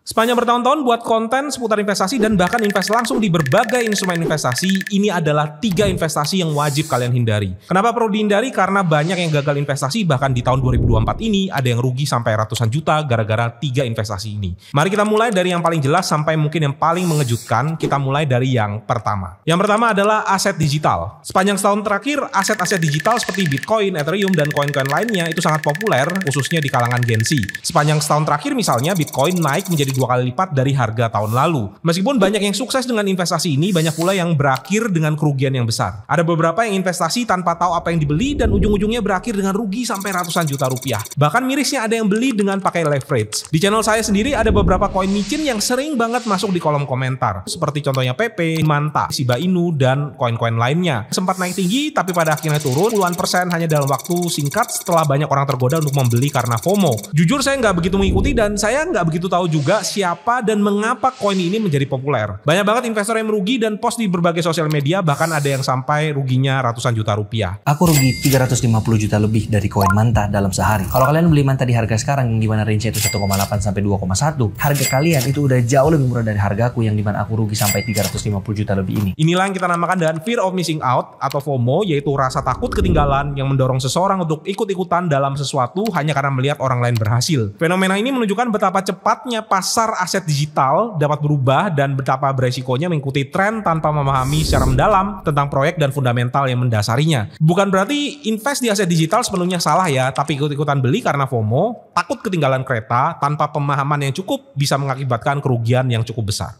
Sepanjang bertahun-tahun buat konten seputar investasi dan bahkan invest langsung di berbagai instrumen investasi, ini adalah 3 investasi yang wajib kalian hindari. Kenapa perlu dihindari? Karena banyak yang gagal investasi, bahkan di tahun 2024 ini ada yang rugi sampai ratusan juta gara-gara 3 investasi ini. Mari kita mulai dari yang paling jelas sampai mungkin yang paling mengejutkan. Kita mulai dari yang pertama. Yang pertama adalah aset digital. Sepanjang setahun terakhir, aset-aset digital seperti Bitcoin, Ethereum, dan koin-koin lainnya itu sangat populer, khususnya di kalangan Gen Z. Sepanjang setahun terakhir misalnya, Bitcoin naik menjadi 2 kali lipat dari harga tahun lalu. Meskipun banyak yang sukses dengan investasi ini, banyak pula yang berakhir dengan kerugian yang besar. Ada beberapa yang investasi tanpa tahu apa yang dibeli dan ujung-ujungnya berakhir dengan rugi sampai ratusan juta rupiah. Bahkan mirisnya ada yang beli dengan pakai leverage. Di channel saya sendiri ada beberapa koin micin yang sering banget masuk di kolom komentar. Seperti contohnya PP, Manta, Shiba Inu, dan koin-koin lainnya. Sempat naik tinggi tapi pada akhirnya turun puluhan persen hanya dalam waktu singkat setelah banyak orang tergoda untuk membeli karena FOMO. Jujur saya nggak begitu mengikuti dan saya nggak begitu tahu juga siapa dan mengapa koin ini menjadi populer. Banyak banget investor yang merugi dan post di berbagai sosial media, bahkan ada yang sampai ruginya ratusan juta rupiah. Aku rugi 350 juta lebih dari koin Manta dalam sehari. Kalau kalian beli Manta di harga sekarang yang dimana range itu 1,8 sampai 2,1, harga kalian itu udah jauh lebih murah dari hargaku yang dimana aku rugi sampai 350 juta lebih ini. Inilah yang kita namakan dengan fear of missing out atau FOMO, yaitu rasa takut ketinggalan yang mendorong seseorang untuk ikut-ikutan dalam sesuatu hanya karena melihat orang lain berhasil. Fenomena ini menunjukkan betapa cepatnya pasar aset digital dapat berubah dan betapa beresikonya mengikuti tren tanpa memahami secara mendalam tentang proyek dan fundamental yang mendasarinya. Bukan berarti invest di aset digital sepenuhnya salah ya, tapi ikut-ikutan beli karena FOMO, takut ketinggalan kereta tanpa pemahaman yang cukup bisa mengakibatkan kerugian yang cukup besar.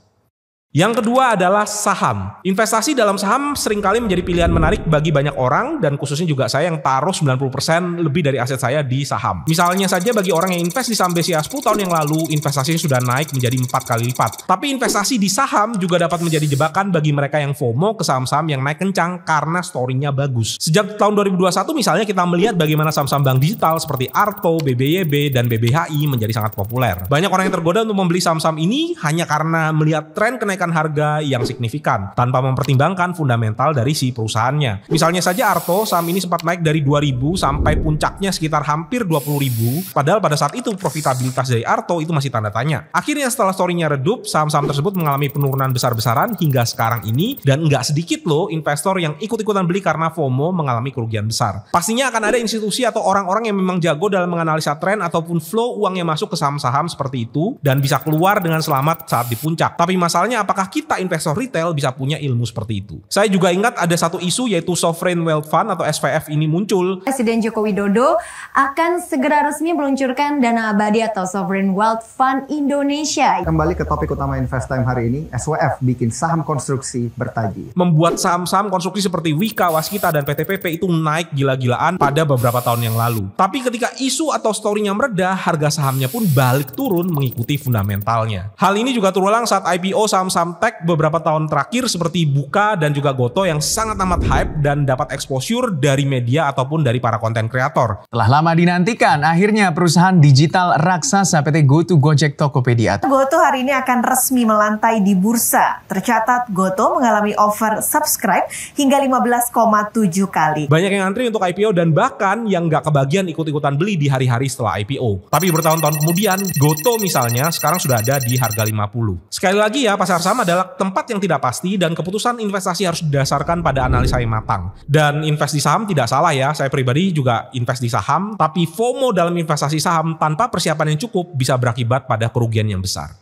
Yang kedua adalah saham. Investasi dalam saham seringkali menjadi pilihan menarik bagi banyak orang dan khususnya juga saya yang taruh 90% lebih dari aset saya di saham. Misalnya saja bagi orang yang invest di saham BCA 10 tahun yang lalu, investasinya sudah naik menjadi 4 kali lipat. Tapi investasi di saham juga dapat menjadi jebakan bagi mereka yang FOMO ke saham-saham yang naik kencang karena story-nya bagus. Sejak tahun 2021 misalnya kita melihat bagaimana saham-saham bank digital seperti Arto, BBYB, dan BBHI menjadi sangat populer. Banyak orang yang tergoda untuk membeli saham-saham ini hanya karena melihat tren kenaikan harga yang signifikan tanpa mempertimbangkan fundamental dari si perusahaannya. Misalnya saja Arto, saham ini sempat naik dari 2.000 sampai puncaknya sekitar hampir 20.000, padahal pada saat itu profitabilitas dari Arto itu masih tanda tanya. Akhirnya setelah story-nya redup, saham-saham tersebut mengalami penurunan besar-besaran hingga sekarang ini, dan nggak sedikit loh investor yang ikut-ikutan beli karena FOMO mengalami kerugian besar. Pastinya akan ada institusi atau orang-orang yang memang jago dalam menganalisa tren ataupun flow uang yang masuk ke saham-saham seperti itu dan bisa keluar dengan selamat saat di puncak. Tapi masalahnya apakah kita investor retail bisa punya ilmu seperti itu? Saya juga ingat ada satu isu yaitu Sovereign Wealth Fund atau SVF ini muncul. Presiden Joko Widodo akan segera resmi meluncurkan dana abadi atau Sovereign Wealth Fund Indonesia. Kembali ke topik utama Invest Time hari ini, SWF bikin saham konstruksi bertaji. Membuat saham-saham konstruksi seperti Wika, Waskita, dan PTPP itu naik gila-gilaan pada beberapa tahun yang lalu. Tapi ketika isu atau story-nya mereda, harga sahamnya pun balik turun mengikuti fundamentalnya. Hal ini juga terulang saat IPO saham-saham tech beberapa tahun terakhir seperti Buka dan juga Goto yang sangat amat hype dan dapat exposure dari media ataupun dari para konten kreator. Telah lama dinantikan, akhirnya perusahaan digital raksasa PT GoTo Gojek Tokopedia. GoTo hari ini akan resmi melantai di bursa. Tercatat GoTo mengalami oversubscribe hingga 15,7 kali. Banyak yang antri untuk IPO dan bahkan yang nggak kebagian ikut-ikutan beli di hari-hari setelah IPO. Tapi bertahun-tahun kemudian, Goto misalnya sekarang sudah ada di harga 50. Sekali lagi ya, pasar saham adalah tempat yang tidak pasti dan keputusan investasi harus didasarkan pada analisa yang matang. Dan invest di saham tidak salah ya, saya pribadi juga invest di saham, tapi FOMO dalam investasi saham tanpa persiapan yang cukup bisa berakibat pada kerugian yang besar.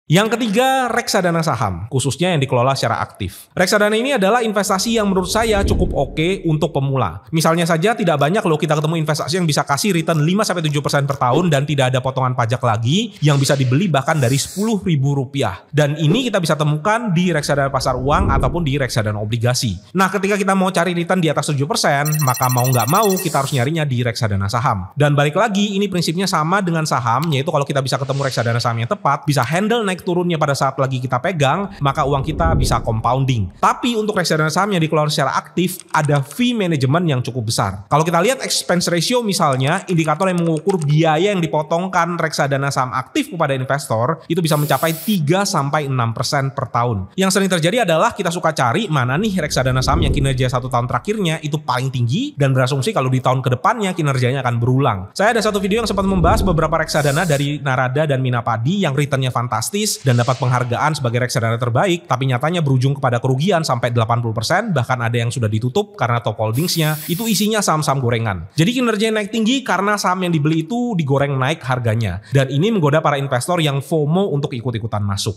Yang ketiga, reksadana saham, khususnya yang dikelola secara aktif. Reksadana ini adalah investasi yang menurut saya cukup oke untuk pemula. Misalnya saja tidak banyak loh kita ketemu investasi yang bisa kasih return 5-7% per tahun dan tidak ada potongan pajak lagi yang bisa dibeli bahkan dari Rp10.000. Dan ini kita bisa temukan di reksadana pasar uang ataupun di reksadana obligasi. Nah, ketika kita mau cari return di atas 7%, maka mau nggak mau kita harus nyarinya di reksadana saham. Dan balik lagi, ini prinsipnya sama dengan saham, yaitu kalau kita bisa ketemu reksadana saham yang tepat, bisa handle naik turunnya pada saat lagi kita pegang, maka uang kita bisa compounding. Tapi untuk reksadana saham yang dikelola secara aktif, ada fee management yang cukup besar. Kalau kita lihat expense ratio misalnya, indikator yang mengukur biaya yang dipotongkan reksadana saham aktif kepada investor, itu bisa mencapai 3-6% per tahun. Yang sering terjadi adalah kita suka cari mana nih reksadana saham yang kinerja 1 tahun terakhirnya itu paling tinggi, dan berasumsi kalau di tahun kedepannya kinerjanya akan berulang. Saya ada satu video yang sempat membahas beberapa reksadana dari Narada dan Minapadi yang returnnya fantastis dan dapat penghargaan sebagai reksadana terbaik, tapi nyatanya berujung kepada kerugian sampai 80%, bahkan ada yang sudah ditutup karena top holdingsnya itu isinya saham-saham gorengan. Jadi kinerjanya naik tinggi karena saham yang dibeli itu digoreng naik harganya, dan ini menggoda para investor yang FOMO untuk ikut-ikutan masuk.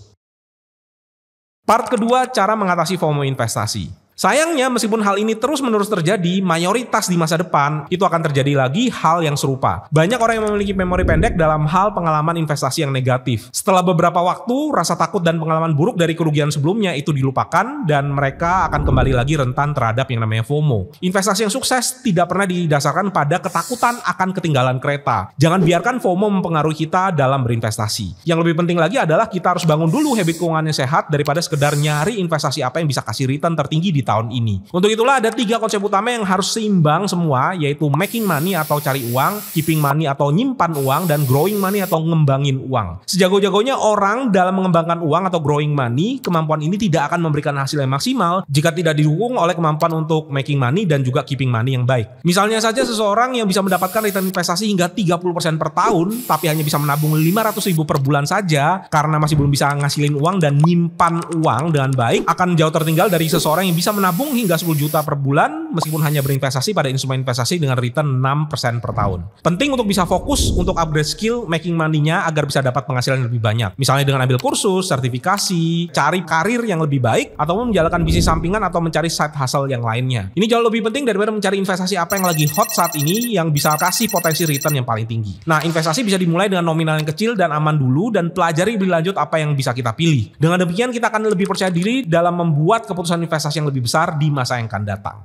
Part kedua, cara mengatasi FOMO investasi. Sayangnya meskipun hal ini terus-menerus terjadi, mayoritas di masa depan itu akan terjadi lagi hal yang serupa. Banyak orang yang memiliki memori pendek dalam hal pengalaman investasi yang negatif. Setelah beberapa waktu, rasa takut dan pengalaman buruk dari kerugian sebelumnya itu dilupakan dan mereka akan kembali lagi rentan terhadap yang namanya FOMO. Investasi yang sukses tidak pernah didasarkan pada ketakutan akan ketinggalan kereta. Jangan biarkan FOMO mempengaruhi kita dalam berinvestasi. Yang lebih penting lagi adalah kita harus bangun dulu habit keuangan yang sehat daripada sekedar nyari investasi apa yang bisa kasih return tertinggi di tahun ini. Untuk itulah ada 3 konsep utama yang harus seimbang semua, yaitu making money atau cari uang, keeping money atau nyimpan uang, dan growing money atau ngembangin uang. Sejago-jagonya orang dalam mengembangkan uang atau growing money, kemampuan ini tidak akan memberikan hasil yang maksimal jika tidak didukung oleh kemampuan untuk making money dan juga keeping money yang baik. Misalnya saja seseorang yang bisa mendapatkan return investasi hingga 30% per tahun, tapi hanya bisa menabung 500.000 per bulan saja karena masih belum bisa ngasilin uang dan nyimpan uang dengan baik, akan jauh tertinggal dari seseorang yang bisa menabung hingga 10 juta per bulan meskipun hanya berinvestasi pada instrumen investasi dengan return 6% per tahun. Penting untuk bisa fokus untuk upgrade skill making money-nya agar bisa dapat penghasilan yang lebih banyak. Misalnya dengan ambil kursus, sertifikasi, cari karir yang lebih baik, ataupun menjalankan bisnis sampingan atau mencari side hustle yang lainnya. Ini jauh lebih penting daripada mencari investasi apa yang lagi hot saat ini yang bisa kasih potensi return yang paling tinggi. Nah, investasi bisa dimulai dengan nominal yang kecil dan aman dulu dan pelajari lebih lanjut apa yang bisa kita pilih. Dengan demikian kita akan lebih percaya diri dalam membuat keputusan investasi yang lebih besar di masa yang akan datang.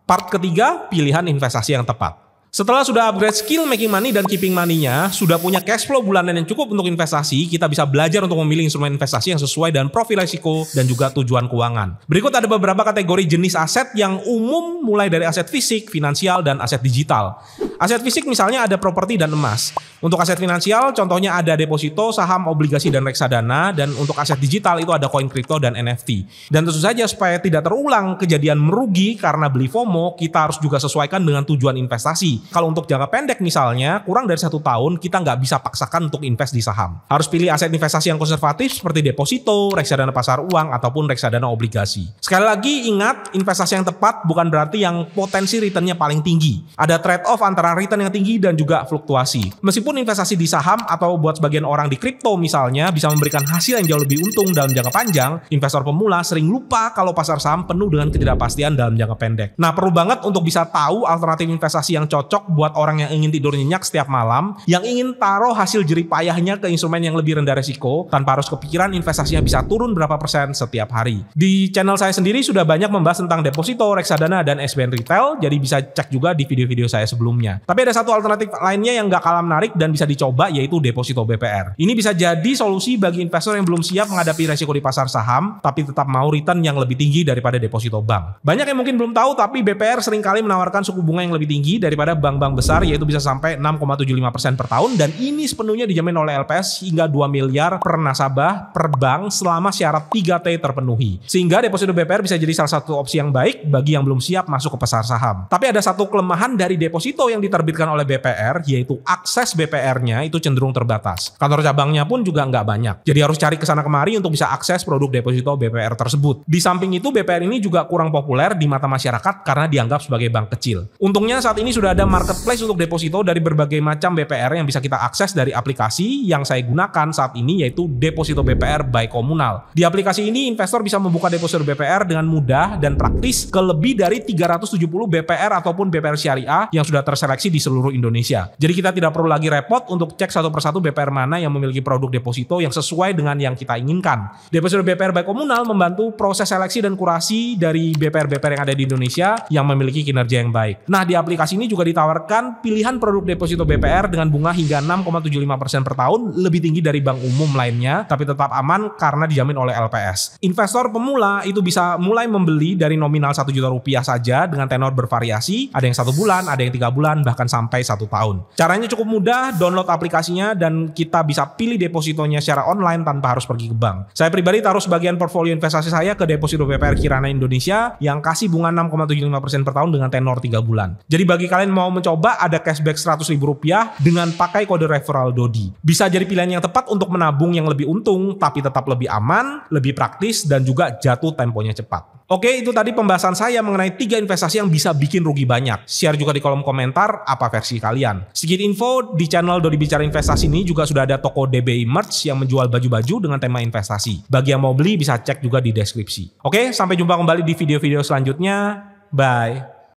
Part ketiga, pilihan investasi yang tepat. Setelah sudah upgrade skill making money dan keeping money-nya, sudah punya cash flow bulanan yang cukup untuk investasi, kita bisa belajar untuk memilih instrumen investasi yang sesuai dengan profil risiko dan juga tujuan keuangan. Berikut ada beberapa kategori jenis aset yang umum mulai dari aset fisik, finansial, dan aset digital. Aset fisik misalnya ada properti dan emas. Untuk aset finansial contohnya ada deposito, saham, obligasi, dan reksadana, dan untuk aset digital itu ada koin kripto dan NFT. Dan tentu saja supaya tidak terulang kejadian merugi karena beli FOMO, kita harus juga sesuaikan dengan tujuan investasi. Kalau untuk jangka pendek misalnya, kurang dari 1 tahun, kita nggak bisa paksakan untuk invest di saham. Harus pilih aset investasi yang konservatif seperti deposito, reksadana pasar uang, ataupun reksadana obligasi. Sekali lagi ingat, investasi yang tepat bukan berarti yang potensi returnnya paling tinggi. Ada trade-off antara return yang tinggi dan juga fluktuasi. Meskipun investasi di saham atau buat sebagian orang di kripto misalnya bisa memberikan hasil yang jauh lebih untung dalam jangka panjang, investor pemula sering lupa kalau pasar saham penuh dengan ketidakpastian dalam jangka pendek. Nah, perlu banget untuk bisa tahu alternatif investasi yang cocok buat orang yang ingin tidur nyenyak setiap malam, yang ingin taruh hasil jerih payahnya ke instrumen yang lebih rendah resiko tanpa harus kepikiran investasinya bisa turun berapa persen setiap hari. Di channel saya sendiri sudah banyak membahas tentang deposito, reksadana, dan SBN retail, jadi bisa cek juga di video-video saya sebelumnya. Tapi ada satu alternatif lainnya yang gak kalah menarik dan bisa dicoba, yaitu deposito BPR. Ini bisa jadi solusi bagi investor yang belum siap menghadapi resiko di pasar saham, tapi tetap mau return yang lebih tinggi daripada deposito bank. Banyak yang mungkin belum tahu, tapi BPR seringkali menawarkan suku bunga yang lebih tinggi daripada bank-bank besar, yaitu bisa sampai 6,75% per tahun, dan ini sepenuhnya dijamin oleh LPS hingga 2 miliar per nasabah per bank selama syarat 3T terpenuhi. Sehingga deposito BPR bisa jadi salah satu opsi yang baik bagi yang belum siap masuk ke pasar saham. Tapi ada satu kelemahan dari deposito yang diterbitkan oleh BPR, yaitu akses BPR-nya itu cenderung terbatas. Kantor cabangnya pun juga nggak banyak. Jadi harus cari kesana kemari untuk bisa akses produk deposito BPR tersebut. Di samping itu, BPR ini juga kurang populer di mata masyarakat karena dianggap sebagai bank kecil. Untungnya saat ini sudah ada marketplace untuk deposito dari berbagai macam BPR yang bisa kita akses dari aplikasi yang saya gunakan saat ini, yaitu Deposito BPR by Komunal. Di aplikasi ini, investor bisa membuka deposito BPR dengan mudah dan praktis ke lebih dari 370 BPR ataupun BPR syariah yang sudah terseleksi di seluruh Indonesia. Jadi kita tidak perlu lagi repot untuk cek satu persatu BPR mana yang memiliki produk deposito yang sesuai dengan yang kita inginkan. Deposito BPR by Komunal membantu proses seleksi dan kurasi dari BPR-BPR yang ada di Indonesia yang memiliki kinerja yang baik. Nah, di aplikasi ini juga ditawarkan pilihan produk deposito BPR dengan bunga hingga 6,75% per tahun, lebih tinggi dari bank umum lainnya, tapi tetap aman karena dijamin oleh LPS. Investor pemula itu bisa mulai membeli dari nominal 1 juta rupiah saja dengan tenor bervariasi, ada yang 1 bulan, ada yang 3 bulan, bahkan sampai 1 tahun. Caranya cukup mudah, download aplikasinya dan kita bisa pilih depositonya secara online tanpa harus pergi ke bank. Saya pribadi taruh sebagian portfolio investasi saya ke deposito BPR Kirana Indonesia yang kasih bunga 6,75% per tahun dengan tenor 3 bulan. Jadi bagi kalian mau mencoba, ada cashback Rp100.000 dengan pakai kode referral Dodi. Bisa jadi pilihan yang tepat untuk menabung yang lebih untung, tapi tetap lebih aman, lebih praktis, dan juga jatuh temponya cepat. Oke, itu tadi pembahasan saya mengenai 3 investasi yang bisa bikin rugi banyak. Share juga di kolom komentar apa versi kalian. Sedikit info, di channel Dodi Bicara Investasi ini juga sudah ada toko DBI Merch yang menjual baju-baju dengan tema investasi. Bagi yang mau beli bisa cek juga di deskripsi. Oke, sampai jumpa kembali di video-video selanjutnya. Bye.